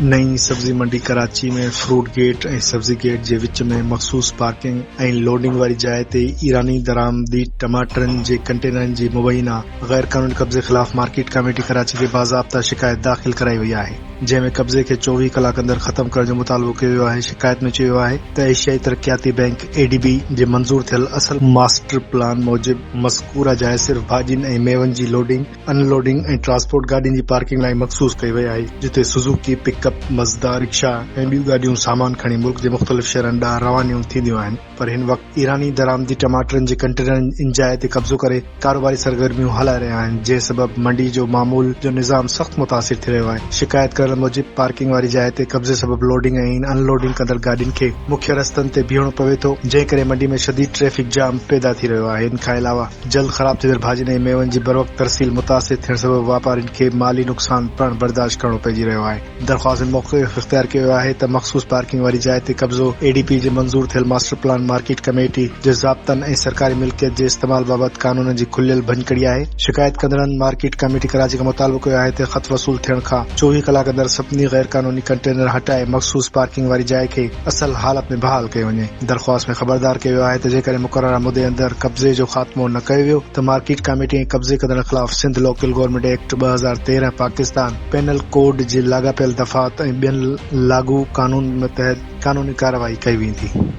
नई सब्जी मंडी कराची में फ्रूट गेट ऐं सब्जी गेट जे विच में मखसूस पार्किंग ऐं लोडिंग वारी जाइ ते ईरानी दरामदी टमाटरनि जे कंटेनरनि जी मुबैना गैर कानूनी कब्ज़े ख़िलाफ़ मार्केट कमेटी कराची खे बाज़ाब्ता शिकायत दाख़िल कराई वई आहे, जंहिंमें कब्ज़े खे 24 कलाक अंदर ख़त्म करण जो मुतालबो कयो वियो आहे। शिकायत में चयो आहे त एशियाई तरक़ियाती बैंक ADB जे मंज़ूर थियल असल मास्टर प्लान मूजिबि मज़कूरा जाइ सिर्फ़ भाॼियुनि ऐं मेवनि जी लोडिंग, अनलोडिंग ऐं ट्रांसपोर्ट गाॾियुनि जी पार्किंग लाइ मख़सूस कई वई आहे, जिते सुज़ुकी पिकअप, मज़दा, रिक्शा ऐं ॿियूं गाॾियूं सामान खणी मुल्क जे मुख़्तलिफ़ शहरनि ॾांहुं रवानियूं थींदियूं आहिनि। पर हिन वक़्तु ईरानी दरामदी टमाटरनि जे कंटेनरनि इन जाइ ते कब्ज़ो करे कारोबारी सरगर्मियूं हलाए रहिया आहिनि, जंहिं सबबि मंडी जो मामूल जो निज़ाम सख़्त मुतासिर थी रहियो आहे। शिकायत करण मूजिबि पार्किंग वारी जाइ ते कब्ज़े सबबि लोडिंग ऐं अनलोडिंग कंदड़ गाॾियुनि खे मुख्य रस्तनि ते बीहणो पवे थो, जंहिं करे मंडी में शदीद ट्रैफ़िक जाम पैदा थी रहियो आहे। इन खां अलावा जल्द ख़राब थींदड़ भाॼियुनि ऐं मेवनि जी बरवक़्त तरसील मुतासिर थियण सबबि वापारियुनि खे माली नुक़सान पिणु बर्दाश्त करणो पइजी रहियो आहे। दरख़्वास्त में मौक़िफ़ इख़्तियार कयो वियो आहे त मख़सूस पार्किंग वारी जाइ ते कब्ज़ो ADB जे मंज़ूर थियल मास्टर प्लान मार्केट कमेटी जे ज़ाब्तनि ऐं सरकारी मिल्कियत जे इस्तेमाल बाबति क़ानून जी खुलियल भञकड़ी आहे। शिकायत कंदड़नि मार्केट कमेटी कराची खां मुतालबो कयो आहे त ख़त वसूल थियण खां 24 कलाक अंदर सभिनी गैर कानूनी कंटेनर हटाए मख़सूस पार्किंग वारी जाइ खे असल हालत में बहाल कयो वञे। दरख़्वास्त में ख़बरदार कयो वियो आहे त जेकॾहिं मुक़ररा मुदे अंदर कब्ज़े जो ख़ात्मो न कयो वियो त मार्केट कमेटी ऐं कब्ज़े कंदड़ ख़िलाफ़ Sindh local government act 2013 Pakistan penal code जे लाॻापियल दफ़ात ऐं ॿियनि लागू क़ानून तहत क़ानूनी कार्रवाई कई वेंदी।